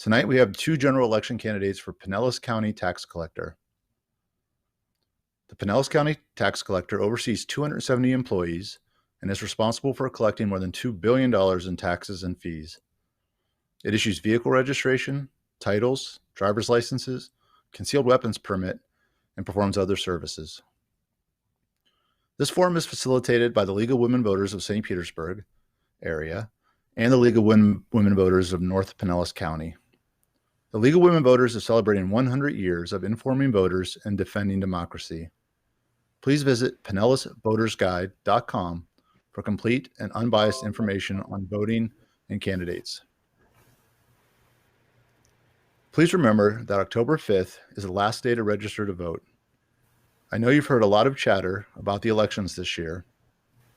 Tonight we have two general election candidates for Pinellas County Tax Collector. The Pinellas County Tax Collector oversees 270 employees and is responsible for collecting more than $2 billion in taxes and fees. It issues vehicle registration, titles, driver's licenses, concealed weapons permit, and performs other services. This forum is facilitated by the League of Women Voters of St. Petersburg area and the League of Women Voters of North Pinellas County. The League of Women Voters is celebrating 100 years of informing voters and defending democracy. Please visit PinellasVotersGuide.com for complete and unbiased information on voting and candidates. Please remember that October 5th is the last day to register to vote. I know you've heard a lot of chatter about the elections this year.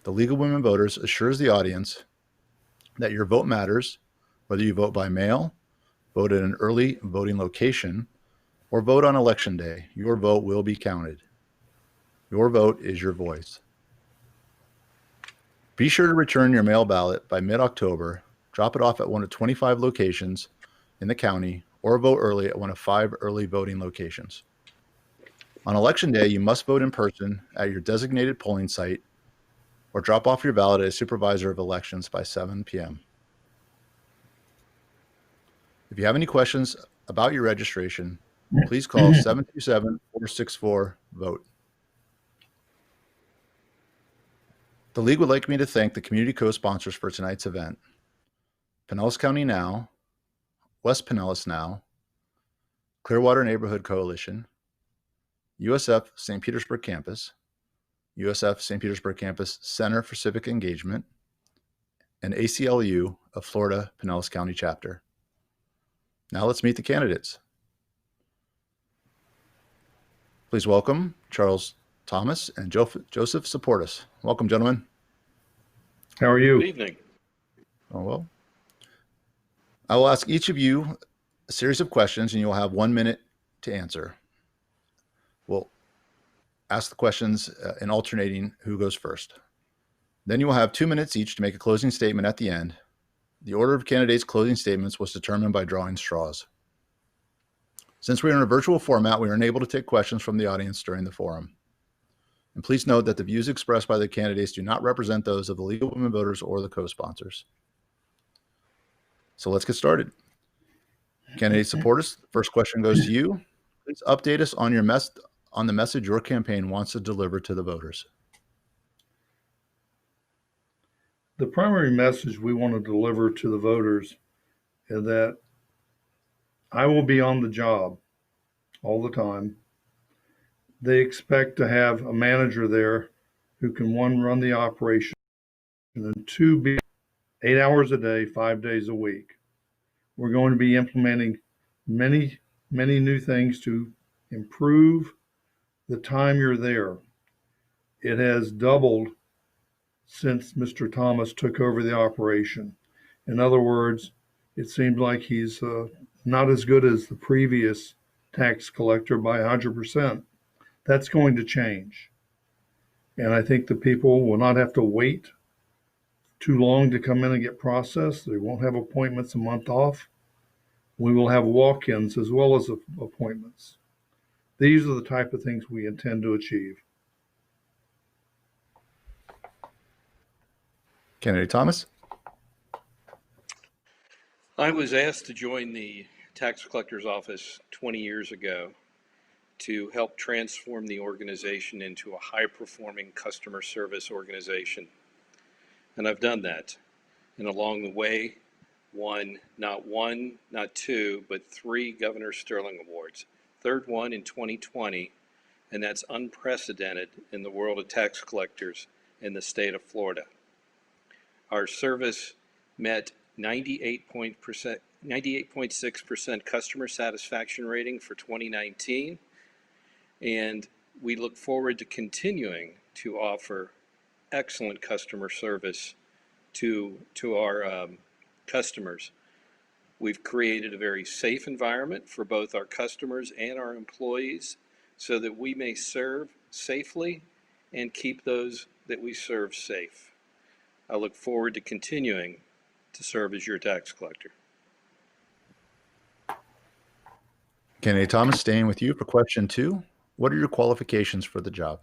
The League of Women Voters assures the audience that your vote matters, whether you vote by mail, vote at an early voting location, or vote on election day. Your vote will be counted. Your vote is your voice. Be sure to return your mail ballot by mid-October. Drop it off at one of 25 locations in the county, or vote early at one of 5 early voting locations. On election day, you must vote in person at your designated polling site or drop off your ballot at a supervisor of elections by 7 p.m. If you have any questions about your registration, please call 727-464-VOTE. The League would like me to thank the community co-sponsors for tonight's event: Pinellas County Now, West Pinellas Now, Clearwater Neighborhood Coalition, USF St. Petersburg Campus, USF St. Petersburg Campus Center for Civic Engagement, and ACLU of Florida Pinellas County Chapter. Now let's meet the candidates. Please welcome Charles Thomas and Joseph Supportis. Welcome, gentlemen. How are you? Good evening. Oh, well. I will ask each of you a series of questions, and you'll have 1 minute to answer. We'll ask the questions in alternating who goes first. Then you will have 2 minutes each to make a closing statement at the end. The order of candidates' closing statements was determined by drawing straws. Since we are in a virtual format, we are unable to take questions from the audience during the forum. And please note that the views expressed by the candidates do not represent those of the League of Women Voters or the co-sponsors. So let's get started. Candidate Supportis, the first question goes to you. Please update us on the message your campaign wants to deliver to the voters. The primary message we want to deliver to the voters is that I will be on the job all the time. They expect to have a manager there who can, one, run the operation, and two, be 8 hours a day, 5 days a week. We're going to be implementing many new things to improve the time you're there. It has doubled since Mr. Thomas took over the operation. In other words, it seems like he's not as good as the previous tax collector by 100%. That's going to change. And I think the people will not have to wait too long to come in and get processed. They won't have appointments a month off. We will have walk-ins as well as appointments. These are the type of things we intend to achieve. Candidate Thomas? I was asked to join the tax collector's office 20 years ago to help transform the organization into a high-performing customer service organization. And I've done that. And along the way, won not one, not two, but 3 Governor Sterling Awards. Third one in 2020, and that's unprecedented in the world of tax collectors in the state of Florida. Our service met 98.6% customer satisfaction rating for 2019, and we look forward to continuing to offer excellent customer service to our customers. We've created a very safe environment for both our customers and our employees so that we may serve safely and keep those that we serve safe. I look forward to continuing to serve as your tax collector. Kennedy Thomas, staying with you for question 2. What are your qualifications for the job?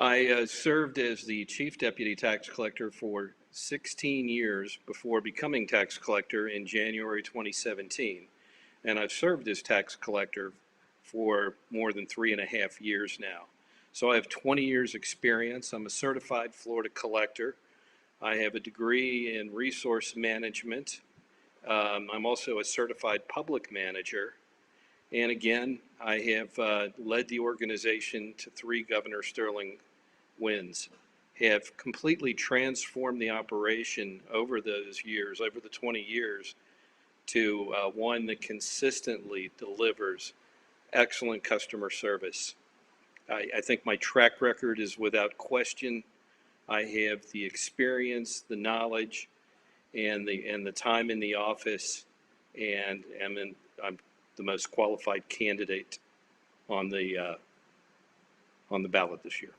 I served as the Chief Deputy Tax Collector for 16 years before becoming tax collector in January 2017. And I've served as tax collector for more than 3.5 years now. So I have 20 years experience. I'm a certified Florida collector. I have a degree in resource management. I'm also a certified public manager. And again, I have led the organization to 3 Governor Sterling wins, have completely transformed the operation over those years, over the 20 years, to one that consistently delivers excellent customer service. I think my track record is without question. I have the experience, the knowledge, and the time in the office, and I'm the most qualified candidate on the ballot this year.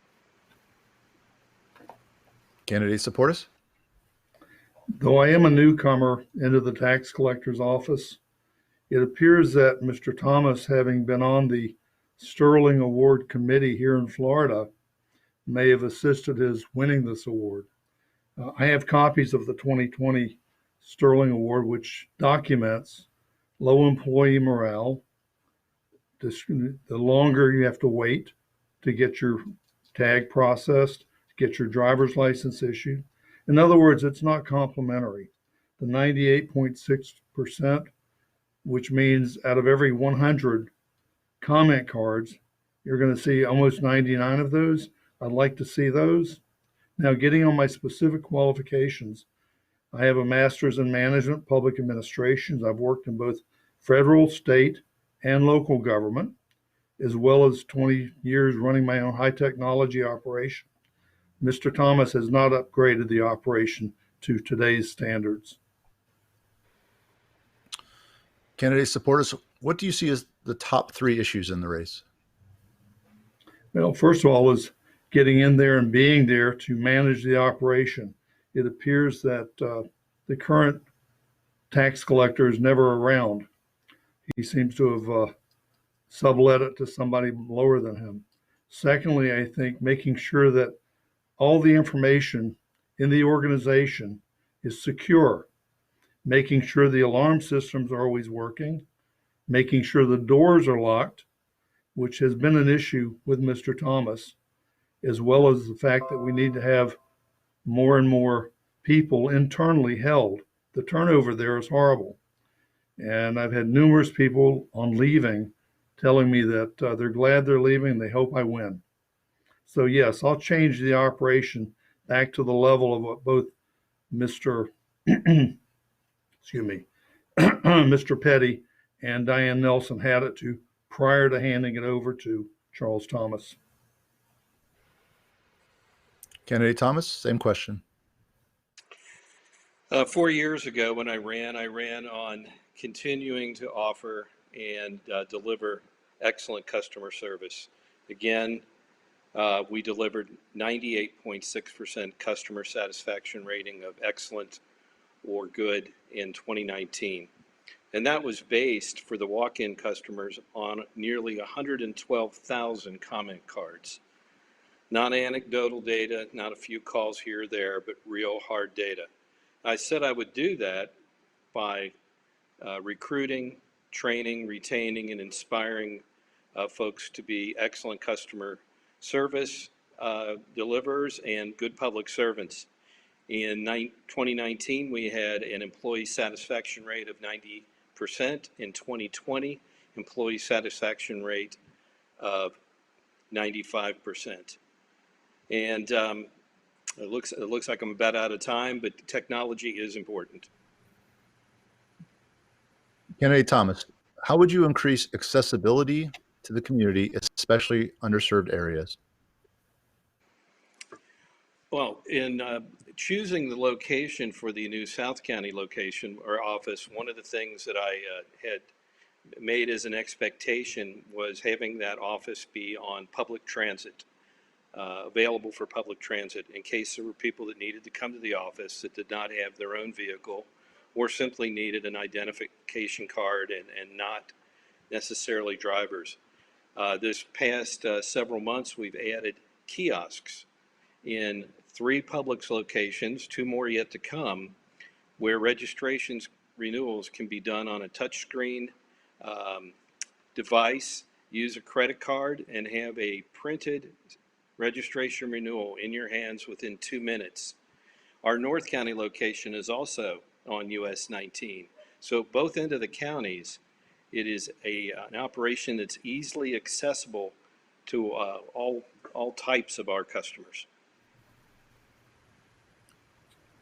Candidate support us? Though I am a newcomer into the tax collector's office, it appears that Mr. Thomas, having been on the Sterling Award Committee here in Florida, may have assisted his winning this award. I have copies of the 2020 Sterling Award, which documents low employee morale, the longer you have to wait to get your tag processed, to get your driver's license issued. In other words, it's not complimentary. The 98.6%, which means out of every 100 comment cards, you're going to see almost 99 of those. I'd like to see those. Now, getting on my specific qualifications, I have a master's in management, public administrations. I've worked in both federal, state, and local government, as well as 20 years running my own high technology operation. Mr. Thomas has not upgraded the operation to today's standards. Candidate support us. What do you see as the top 3 issues in the race? Well, first of all, was getting in there and being there to manage the operation. It appears that the current tax collector is never around. He seems to have sublet it to somebody lower than him. Secondly, I think making sure that all the information in the organization is secure, making sure the alarm systems are always working, making sure the doors are locked, which has been an issue with Mr. Thomas, as well as the fact that we need to have more and more people internally held. The turnover there is horrible. And I've had numerous people on leaving telling me that they're glad they're leaving and they hope I win. So yes, I'll change the operation back to the level of what both Mr. excuse me, Mr. Petty and Diane Nelson had it to prior to handing it over to Charles Thomas. Candidate Thomas, same question. 4 years ago when I ran on continuing to offer and deliver excellent customer service. Again, we delivered 98.6% customer satisfaction rating of excellent or good in 2019. And that was based for the walk-in customers on nearly 112,000 comment cards. Not anecdotal data, not a few calls here or there, but real hard data. I said I would do that by recruiting, training, retaining, and inspiring folks to be excellent customer service deliverers and good public servants. In 2019, we had an employee satisfaction rate of 90%. In 2020, employee satisfaction rate of 95%. And it looks like I'm about out of time, but technology is important. Candidate Thomas, how would you increase accessibility to the community, especially underserved areas? Well, in choosing the location for the new South County location or office, one of the things that I had made as an expectation was having that office be on public transit, available for public transit in case there were people that needed to come to the office that did not have their own vehicle or simply needed an identification card and not necessarily drivers. This past several months, we've added kiosks in 3 Publix locations, 2 more yet to come, where registrations renewals can be done on a touchscreen um, device, use a credit card, and have a printed registration renewal in your hands within 2 minutes. Our North County location is also on US 19. So both end of the counties, it is an operation that's easily accessible to all types of our customers.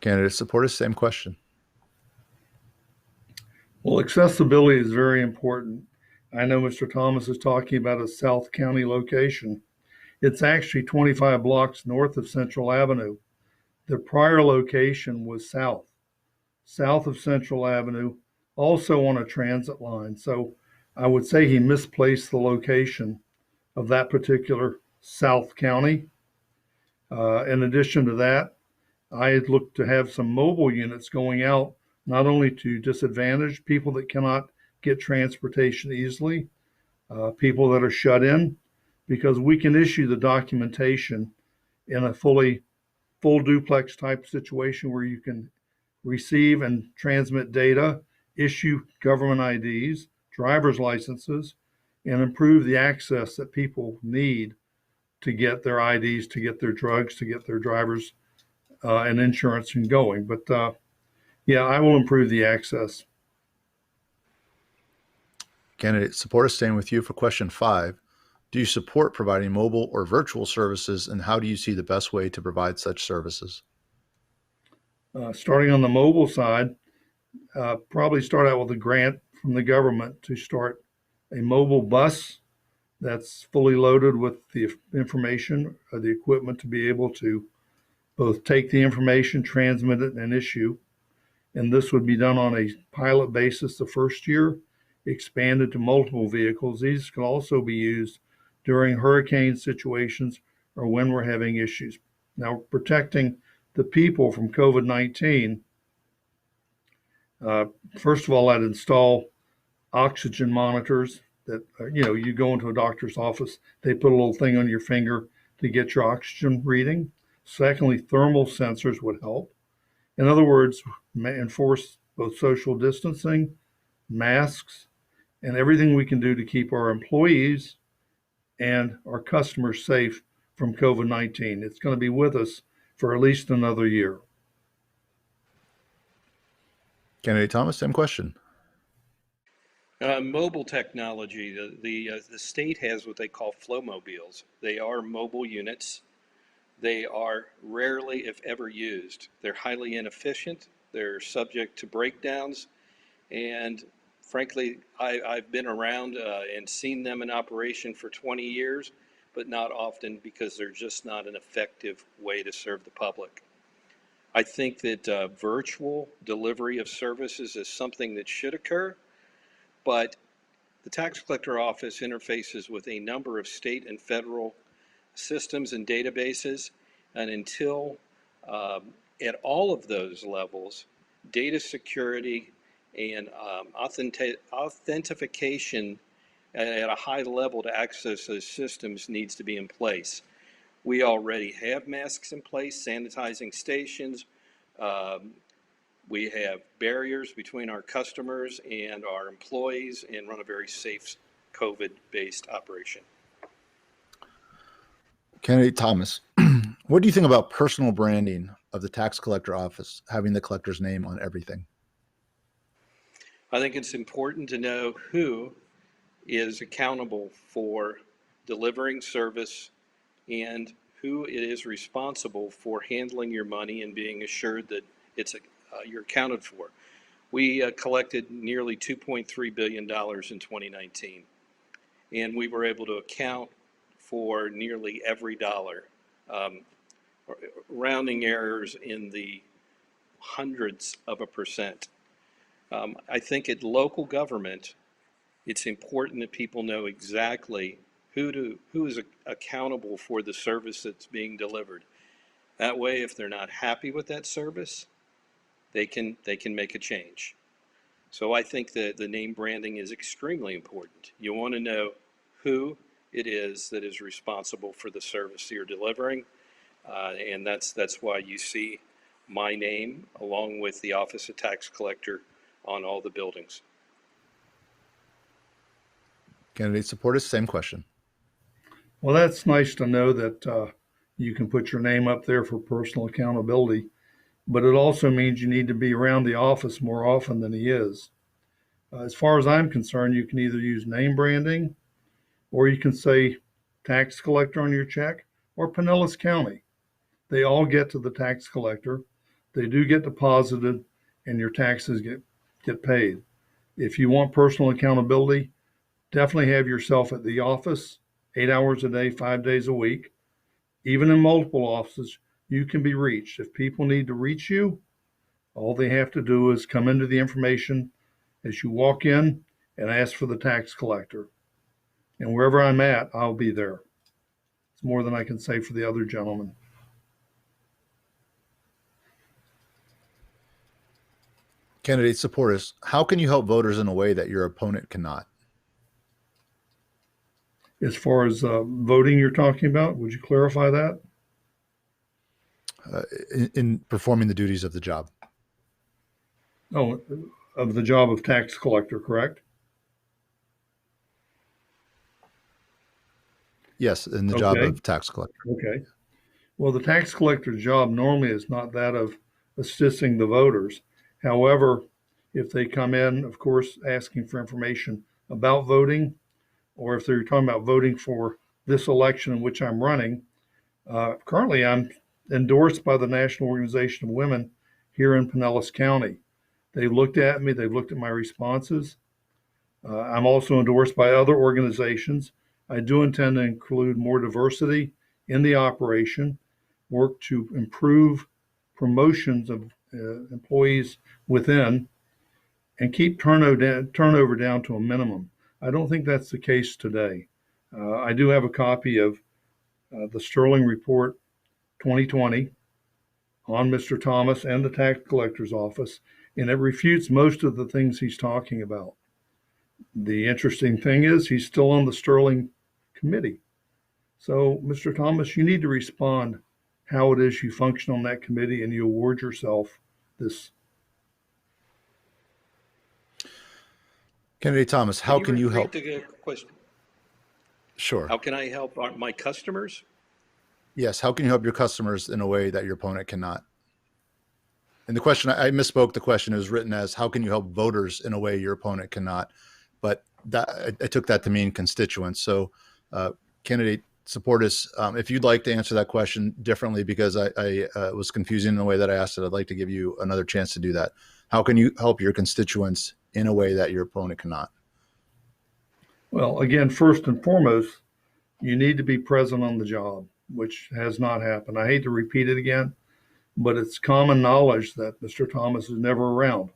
Candidate supporters, same question. Well, accessibility is very important. I know Mr. Thomas is talking about a South County location. It's actually 25 blocks north of Central Avenue. The prior location was south of Central Avenue, also on a transit line. So I would say he misplaced the location of that particular South County. In addition to that, I had looked to have some mobile units going out, not only to disadvantaged people that cannot get transportation easily, people that are shut in, because we can issue the documentation in a full duplex type situation where you can receive and transmit data, issue government IDs, driver's licenses, and improve the access that people need to get their IDs, to get their drugs, to get their driver's and insurance and going. But yeah, I will improve the access. Candidate supporters, staying with you for question 5. Do you support providing mobile or virtual services, and how do you see the best way to provide such services? Starting on the mobile side, probably start out with a grant from the government to start a mobile bus that's fully loaded with the information or the equipment to be able to both take the information, transmit it, and issue. And this would be done on a pilot basis the first year, expanded to multiple vehicles. These can also be used during hurricane situations or when we're having issues. Now, protecting the people from COVID-19, first of all, I'd install oxygen monitors that, you go into a doctor's office, they put a little thing on your finger to get your oxygen reading. Secondly, thermal sensors would help. In other words, enforce both social distancing, masks, and everything we can do to keep our employees and our customers safe from COVID-19. It's going to be with us for at least another year. Candidate Thomas, same question. Mobile technology, the state has what they call flow mobiles. They are mobile units. They are rarely, if ever, used. They're highly inefficient. They're subject to breakdowns. And frankly, I've been around and seen them in operation for 20 years, but not often because they're just not an effective way to serve the public. I think that virtual delivery of services is something that should occur, but the tax collector office interfaces with a number of state and federal systems and databases, and until at all of those levels, data security and authentication at a high level to access those systems needs to be in place. We already have masks in place, sanitizing stations. We have barriers between our customers and our employees and run a very safe COVID-based operation. Candidate Thomas, what do you think about personal branding of the tax collector office, having the collector's name on everything? I think it's important to know who is accountable for delivering service and who it is responsible for handling your money and being assured that you're accounted for. We collected nearly $2.3 billion in 2019, and we were able to account for nearly every dollar, um, rounding errors in the hundreds of a percent. I think at local government, it's important that people know exactly who is accountable for the service that's being delivered. That way, if they're not happy with that service, they can make a change. So I think that the name branding is extremely important. You want to know who it is that is responsible for the service you're delivering, and that's why you see my name along with the Office of Tax Collector on all the buildings. Candidate supporters, same question. Well, that's nice to know that you can put your name up there for personal accountability, but it also means you need to be around the office more often than he is. As far as I'm concerned, you can either use name branding or you can say tax collector on your check or Pinellas County. They all get to the tax collector. They do get deposited and your taxes get paid. If you want personal accountability, definitely have yourself at the office 8 hours a day, 5 days a week. Even in multiple offices, you can be reached. If people need to reach you, all they have to do is come into the information as you walk in and ask for the tax collector. And wherever I'm at, I'll be there. It's more than I can say for the other gentleman. Candidate supporters, how can you help voters in a way that your opponent cannot? As far as voting you're talking about, would you clarify that? In performing the duties of the job. Oh, of the job of tax collector, correct? Yes, in the job Okay, of tax collector. okay. Well, the tax collector's job normally is not that of assisting the voters. However, if they come in, of course, asking for information about voting, or if they're talking about voting for this election in which I'm running, currently I'm endorsed by the National Organization of Women here in Pinellas County. They've looked at me, they've looked at my responses. I'm also endorsed by other organizations. I do intend to include more diversity in the operation, work to improve promotions of employees within, and keep turnover down to a minimum. I don't think that's the case today. I do have a copy of the Sterling Report 2020 on Mr. Thomas and the tax collector's office, and it refutes most of the things he's talking about. The interesting thing is he's still on the Sterling committee. So, Mr. Thomas, you need to respond how it is you function on that committee and you award yourself this. Candidate Thomas, how can you help? The question? Sure. How can I help my customers? Yes. How can you help your customers in a way that your opponent cannot? And the question, I misspoke. The question is written as, how can you help voters in a way your opponent cannot? But that I took that to mean constituents. So candidate supporters, if you'd like to answer that question differently, because I was confusing in the way that I asked it, I'd like to give you another chance to do that. How can you help your constituents in a way that your opponent cannot? Well, again, first and foremost, you need to be present on the job, which has not happened. I hate to repeat it again, but it's common knowledge that Mr. Thomas is never around.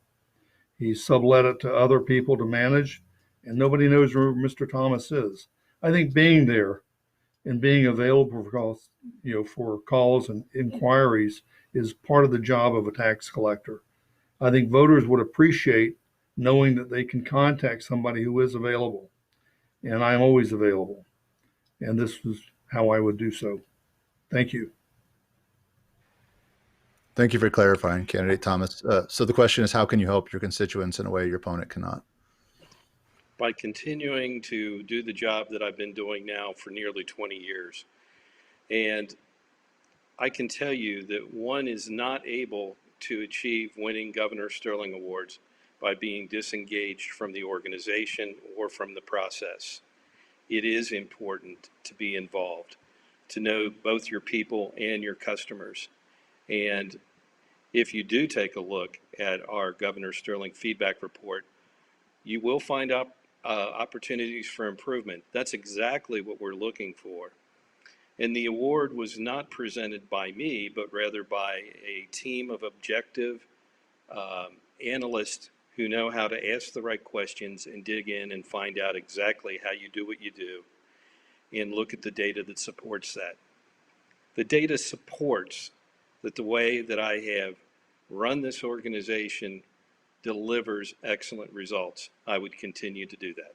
He's sublet it to other people to manage, and nobody knows where Mr. Thomas is. I think being there and being available for calls, for calls and inquiries is part of the job of a tax collector. I think voters would appreciate knowing that they can contact somebody who is available, and I'm always available. And this is how I would do so. Thank you. Thank you for clarifying, Candidate Thomas. So the question is, how can you help your constituents in a way your opponent cannot? By continuing to do the job that I've been doing now for nearly 20 years. And I can tell you that one is not able to achieve winning Governor Sterling Awards by being disengaged from the organization or from the process. It is important to be involved, to know both your people and your customers. And if you do take a look at our Governor Sterling feedback report, you will find opportunities for improvement. That's exactly what we're looking for. And the award was not presented by me, but rather by a team of objective analysts who know how to ask the right questions and dig in and find out exactly how you do what you do and look at the data that supports that. The data supports that the way that I have run this organization delivers excellent results, I would continue to do that.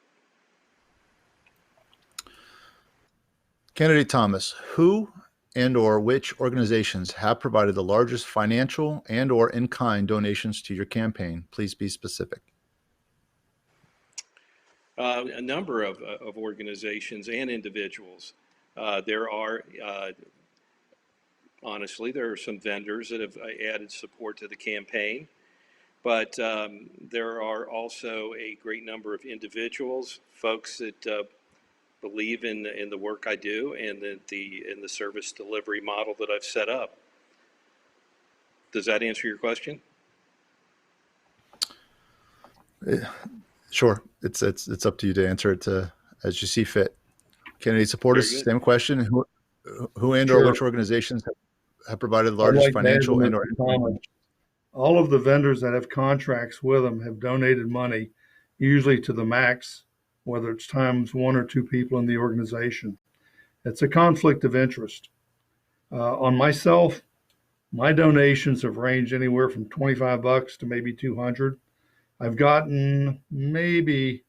Candidate Thomas, who and or which organizations have provided the largest financial and or in-kind donations to your campaign? Please be specific. A number of organizations and individuals. There are, honestly, there are some vendors that have added support to the campaign, but there are also a great number of individuals, folks that believe in the work I do and in the service delivery model that I've set up. Does that answer your question? Sure. It's up to you to answer it as you see fit. Candidate supporters, same question. Who and or Sure. which organizations have provided the I'd largest like to add to financial and or Mr. Thomas. All of the vendors that have contracts with them have donated money, usually to the max, whether it's times one or two people in the organization. It's a conflict of interest. On myself, my donations have ranged anywhere from $25 to maybe 200. I've gotten maybe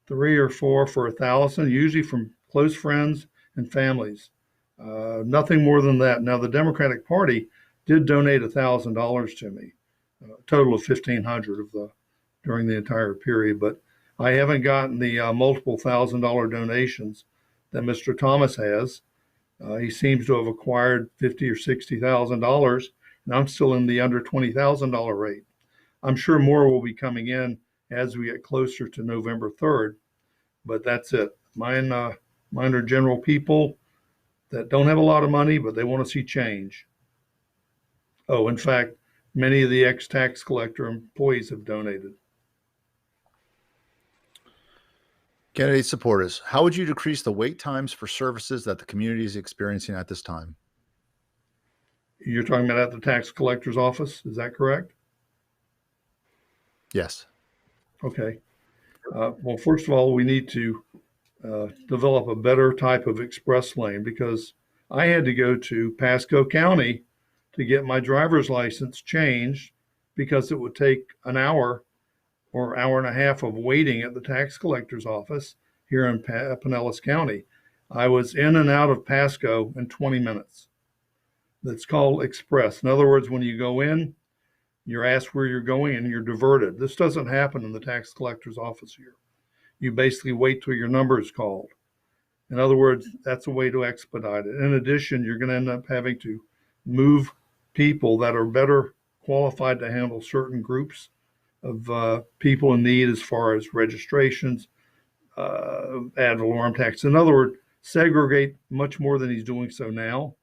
3 or 4 for 1,000, usually from close friends and families. Nothing more than that. Now, the Democratic Party did donate $1,000 to me, a total of 1,500 during the entire period. But I haven't gotten the multiple $1,000 donations that Mr. Thomas has. He seems to have acquired $50,000 or $60,000, and I'm still in the under $20,000 rate. I'm sure more will be coming in as we get closer to November 3rd, but that's it. Mine are general people that don't have a lot of money, but they want to see change. Oh, in fact, many of the ex-tax collector employees have donated. Candidate supporters, how would you decrease the wait times for services that the community is experiencing at this time? You're talking about at the tax collector's office, is that correct? Yes. Okay. Well, first of all, we need to develop a better type of express lane, because I had to go to Pasco County to get my driver's license changed because it would take an hour or hour and a half of waiting at the tax collector's office here in Pinellas County. I was in and out of Pasco in 20 minutes. That's called express. In other words, when you go in, you're asked where you're going and you're diverted. This doesn't happen in the tax collector's office here. You basically wait till your number is called. In other words, that's a way to expedite it. In addition, you're going to end up having to move people that are better qualified to handle certain groups of people in need as far as registrations, ad valorem tax. In other words, segregate much more than he's doing so now.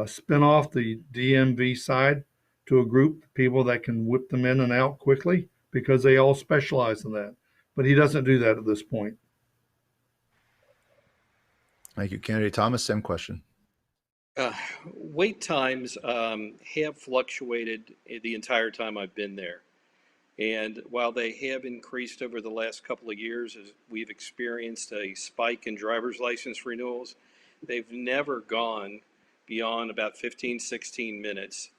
Spin off the DMV side to a group of people that can whip them in and out quickly, because they all specialize in that. But he doesn't do that at this point. Thank you. Candidate Thomas, same question. Wait times have fluctuated the entire time I've been there. And while they have increased over the last couple of years, as we've experienced a spike in driver's license renewals, they've never gone beyond about 15, 16 minutes.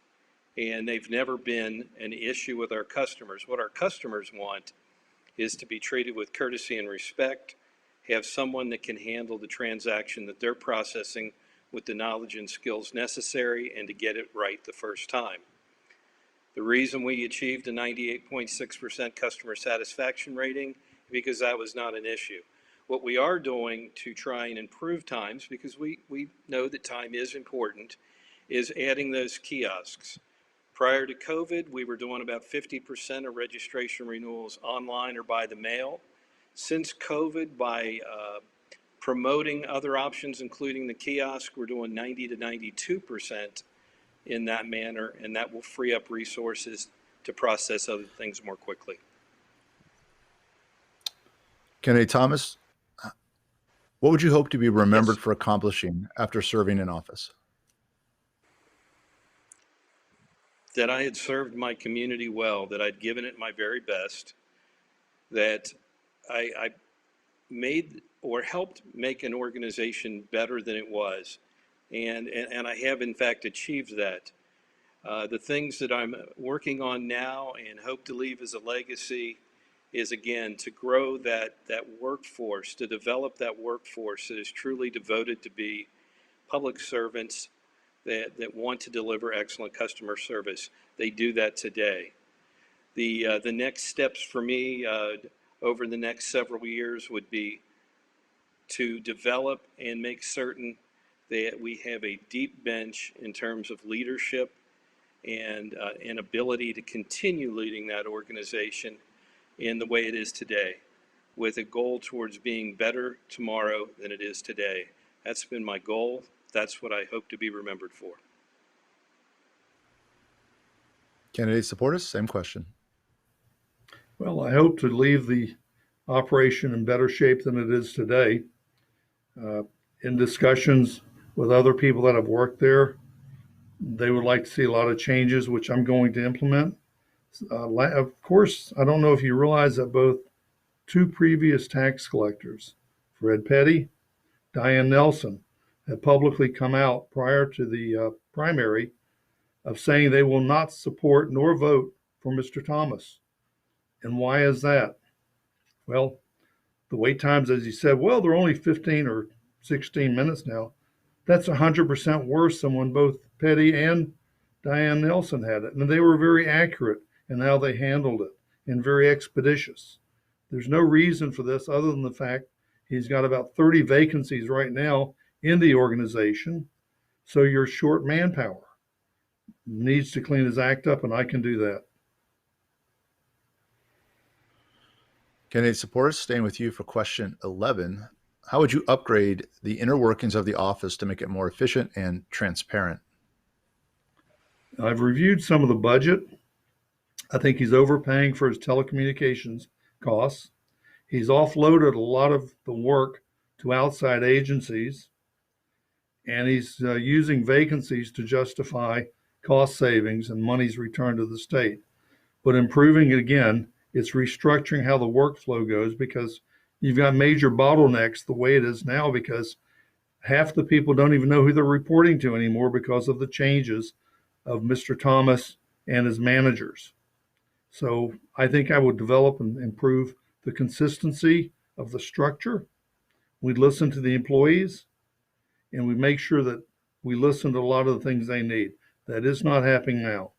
And they've never been an issue with our customers. What our customers want is to be treated with courtesy and respect, have someone that can handle the transaction that they're processing with the knowledge and skills necessary, and to get it right the first time. The reason we achieved a 98.6% customer satisfaction rating, because that was not an issue. What we are doing to try and improve times, because we know that time is important, is adding those kiosks. Prior to COVID, we were doing about 50% of registration renewals online or by the mail. Since COVID, by promoting other options, including the kiosk, we're doing 90 to 92% in that manner, and that will free up resources to process other things more quickly. Candidate Thomas, what would you hope to be remembered Yes. for accomplishing after serving in office? That I had served my community well, that I'd given it my very best, that I made or helped make an organization better than it was. And I have, in fact, achieved that. The things that I'm working on now and hope to leave as a legacy is, again, to grow that workforce, to develop that workforce that is truly devoted to be public servants that want to deliver excellent customer service. They do that today. The next steps for me over the next several years would be to develop and make certain that we have a deep bench in terms of leadership and an ability to continue leading that organization in the way it is today, with a goal towards being better tomorrow than it is today. That's been my goal. That's what I hope to be remembered for. Candidate supporters, same question. Well, I hope to leave the operation in better shape than it is today. Uh, in discussions with other people that have worked there, they would like to see a lot of changes, which I'm going to implement. Of course, I don't know if you realize that both two previous tax collectors, Fred Petty, Diane Nelson, have publicly come out prior to the primary of saying they will not support nor vote for Mr. Thomas. And why is that? Well, the wait times, as you said, well, they're only 15 or 16 minutes now. That's 100% worse than when both Petty and Diane Nelson had it. And they were very accurate in how they handled it and very expeditious. There's no reason for this other than the fact he's got about 30 vacancies right now in the organization. So you're short manpower. Needs to clean his act up, and I can do that. Candidate supporters, staying with you for question 11. How would you upgrade the inner workings of the office to make it more efficient and transparent? I've reviewed some of the budget. I think he's overpaying for his telecommunications costs. He's offloaded a lot of the work to outside agencies, and he's using vacancies to justify cost savings and monies returned to the state. But improving it again, it's restructuring how the workflow goes, because you've got major bottlenecks the way it is now, because half the people don't even know who they're reporting to anymore because of the changes of Mr. Thomas and his managers. So I think I would develop and improve the consistency of the structure. We'd listen to the employees, and we make sure that we listen to a lot of the things they need. That is not happening now.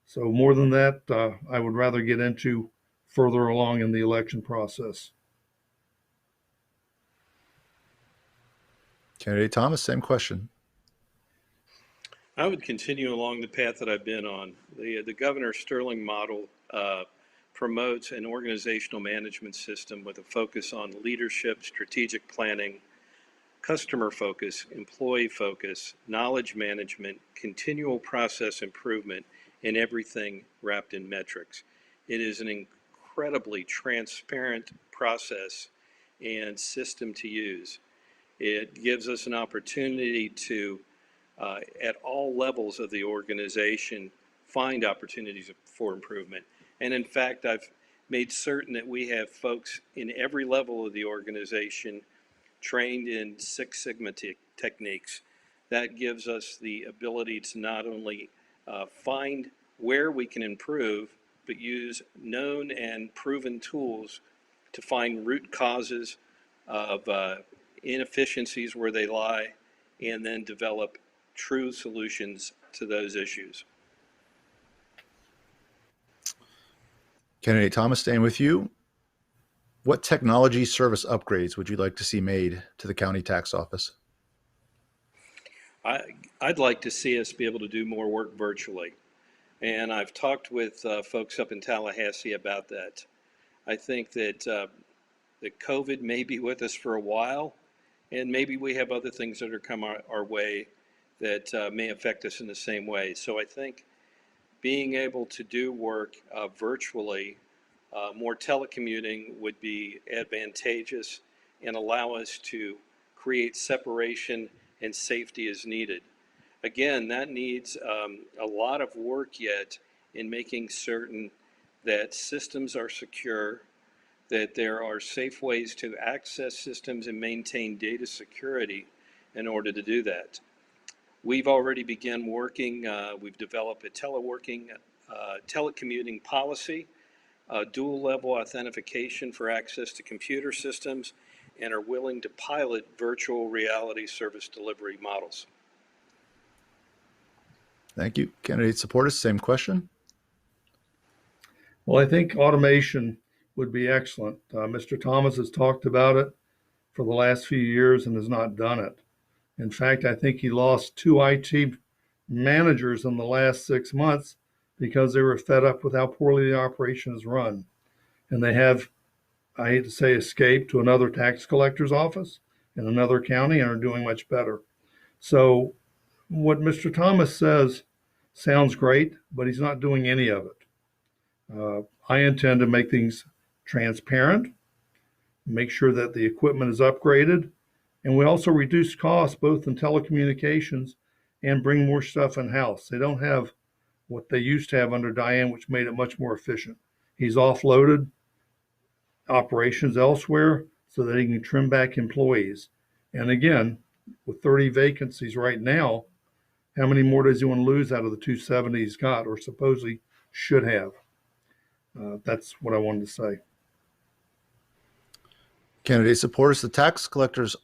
So more than that, I would rather get into further along in the election process. Candidate Thomas, same question. I would continue along the path that I've been on. The Governor Sterling model promotes an organizational management system with a focus on leadership, strategic planning, customer focus, employee focus, knowledge management, continual process improvement, and everything wrapped in metrics. It is an incredibly transparent process and system to use. It gives us an opportunity to, at all levels of the organization, find opportunities for improvement. And in fact, I've made certain that we have folks in every level of the organization trained in Six Sigma techniques. That gives us the ability to not only find where we can improve, but use known and proven tools to find root causes of inefficiencies where they lie, and then develop true solutions to those issues. Candidate Thomas, staying with you. What technology service upgrades would you like to see made to the county tax office? I'd like to see us be able to do more work virtually. And I've talked with folks up in Tallahassee about that. I think that that COVID may be with us for a while, and maybe we have other things that are come our way that may affect us in the same way. So I think being able to do work virtually, more telecommuting would be advantageous and allow us to create separation and safety as needed. Again, that needs a lot of work yet in making certain that systems are secure, that there are safe ways to access systems and maintain data security in order to do that. We've already begun working, we've developed a telecommuting policy, dual level authentication for access to computer systems, and are willing to pilot virtual reality service delivery models. Thank you. Candidate supporters, same question. Well, I think automation would be excellent. Mr. Thomas has talked about it for the last few years and has not done it. In fact, I think he lost 2 IT managers in the last 6 months because they were fed up with how poorly the operation is run. And they have, I hate to say, escaped to another tax collector's office in another county and are doing much better. So, what Mr. Thomas says sounds great, but he's not doing any of it. I intend to make things transparent, make sure that the equipment is upgraded, and we also reduce costs both in telecommunications and bring more stuff in house. They don't have what they used to have under Diane, which made it much more efficient. He's offloaded operations elsewhere so that he can trim back employees. And again, with 30 vacancies right now, how many more does he want to lose out of the 270 he's got or supposedly should have? That's what I wanted to say. Candidate supporters, the tax collector's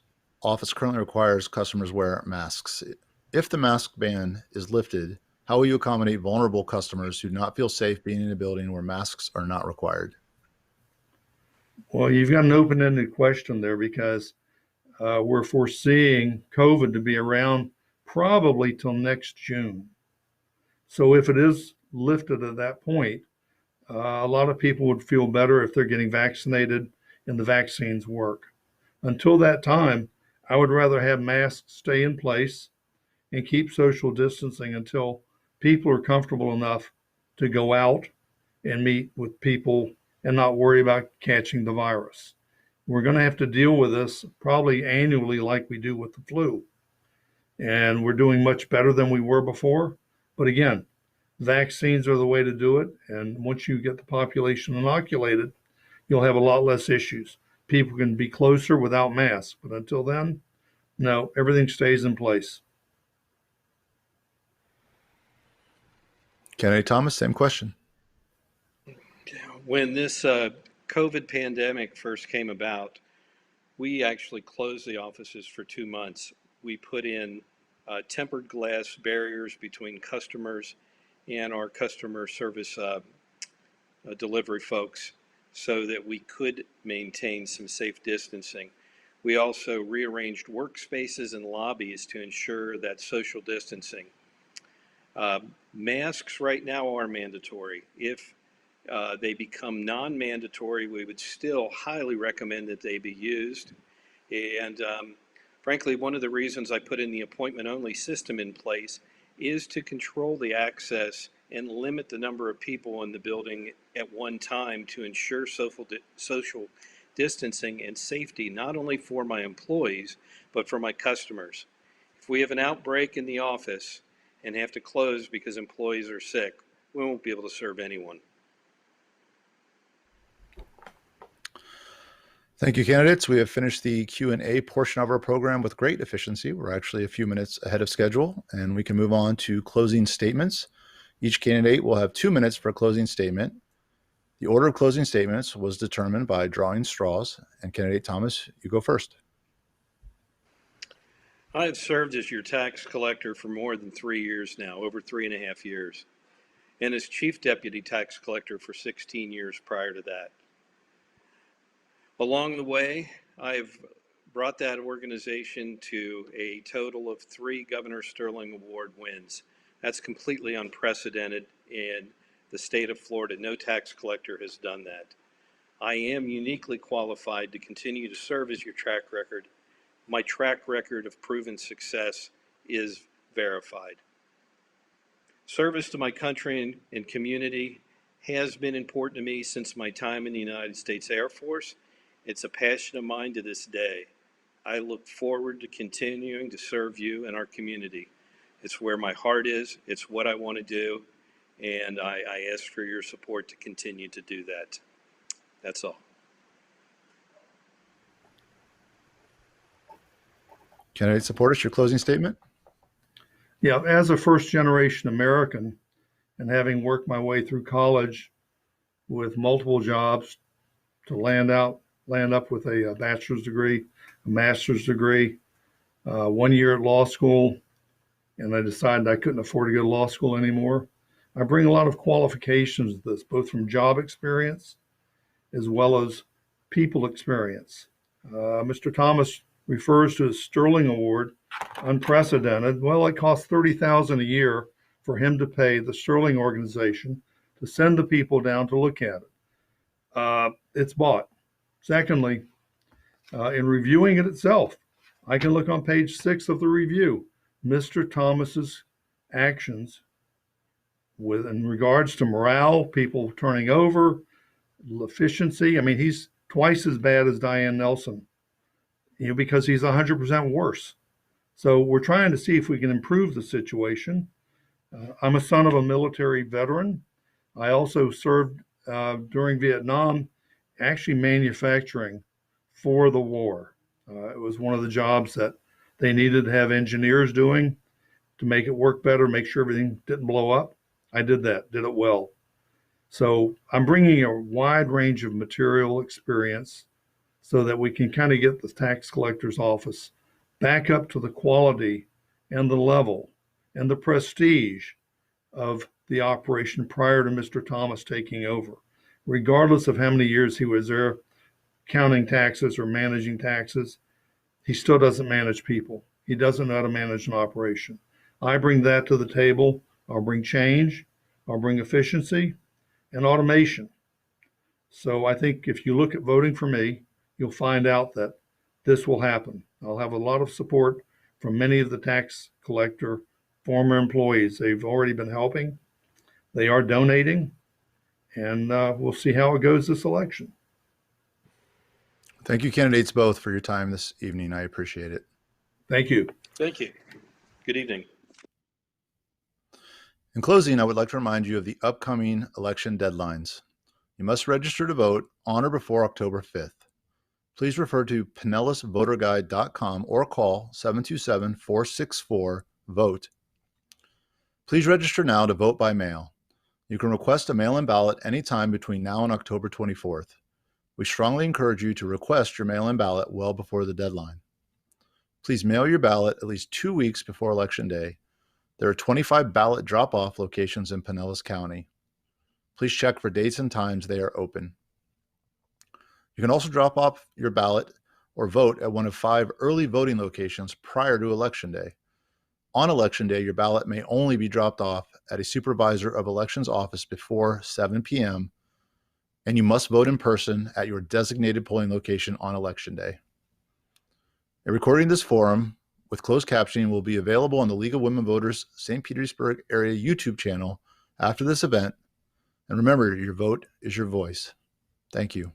office currently requires customers wear masks. If the mask ban is lifted, how will you accommodate vulnerable customers who do not feel safe being in a building where masks are not required? Well, you've got an open-ended question there because we're foreseeing COVID to be around probably till next June. So if it is lifted at that point, a lot of people would feel better if they're getting vaccinated and the vaccines work. Until that time, I would rather have masks stay in place and keep social distancing until people are comfortable enough to go out and meet with people and not worry about catching the virus. We're going to have to deal with this probably annually like we do with the flu. And we're doing much better than we were before. But again, vaccines are the way to do it. And once you get the population inoculated, you'll have a lot less issues. People can be closer without masks. But until then, no, everything stays in place. Candidate Thomas, same question. When this COVID pandemic first came about, we actually closed the offices for 2 months. We put in tempered glass barriers between customers and our customer service delivery folks so that we could maintain some safe distancing. We also rearranged workspaces and lobbies to ensure that social distancing. Masks right now are mandatory. If they become non-mandatory, we would still highly recommend that they be used. And frankly, one of the reasons I put in the appointment-only system in place is to control the access and limit the number of people in the building at one time to ensure social distancing and safety, not only for my employees, but for my customers. If we have an outbreak in the office and have to close because employees are sick, we won't be able to serve anyone. Thank you, candidates. We have finished the Q&A portion of our program with great efficiency. We're actually a few minutes ahead of schedule, and we can move on to closing statements. Each candidate will have 2 minutes for a closing statement. The order of closing statements was determined by drawing straws, and candidate Thomas, you go first. I have served as your tax collector for more than 3 years now, over 3.5 years, and as chief deputy tax collector for 16 years prior to that. Along the way, I've brought that organization to a total of 3 Governor Sterling Award wins. That's completely unprecedented in the state of Florida. No tax collector has done that. I am uniquely qualified to continue to serve as your track record. My track record of proven success is verified. Service to my country and community has been important to me since my time in the United States Air Force. It's a passion of mine to this day. I look forward to continuing to serve you and our community. It's where my heart is, it's what I want to do, and I ask for your support to continue to do that. That's all. Candidate supporters, your closing statement. Yeah, as a first generation American and having worked my way through college with multiple jobs to land up with a bachelor's degree, a master's degree, 1 year at law school, and I decided I couldn't afford to go to law school anymore. I bring a lot of qualifications to this, both from job experience as well as people experience. Mr. Thomas refers to his Sterling Award, unprecedented. Well, it costs $30,000 a year for him to pay the Sterling organization to send the people down to look at it. It's bought. Secondly, in reviewing it itself, I can look on page 6 of the review. Mr. Thomas's actions in regards to morale, people turning over, efficiency. I mean, he's twice as bad as Diane Nelson, because he's 100% worse. So we're trying to see if we can improve the situation. I'm a son of a military veteran. I also served during Vietnam, actually manufacturing for the war. It was one of the jobs that they needed to have engineers doing to make it work better, make sure everything didn't blow up. I did that, did it well. So I'm bringing a wide range of material experience so that we can kind of get the tax collector's office back up to the quality and the level and the prestige of the operation prior to Mr. Thomas taking over. Regardless of how many years he was there counting taxes or managing taxes, he still doesn't manage people. He doesn't know how to manage an operation. I bring that to the table. I'll bring change, I'll bring efficiency and automation. So I think if you look at voting for me, you'll find out that this will happen. I'll have a lot of support from many of the tax collector former employees. They've already been helping. They are donating, and we'll see how it goes this election. Thank you, candidates, both, for your time this evening. I appreciate it. Thank you. Thank you. Good evening. In closing, I would like to remind you of the upcoming election deadlines. You must register to vote on or before October 5th. Please refer to PinellasVoterGuide.com or call 727-464-VOTE. Please register now to vote by mail. You can request a mail-in ballot anytime between now and October 24th. We strongly encourage you to request your mail-in ballot well before the deadline. Please mail your ballot at least 2 weeks before Election Day. There are 25 ballot drop-off locations in Pinellas County. Please check for dates and times they are open. You can also drop off your ballot or vote at one of 5 early voting locations prior to Election Day. On Election Day, your ballot may only be dropped off at a supervisor of elections office before 7 p.m., and you must vote in person at your designated polling location on Election Day. A recording of this forum with closed captioning will be available on the League of Women Voters St. Petersburg area YouTube channel after this event. And remember, your vote is your voice. Thank you.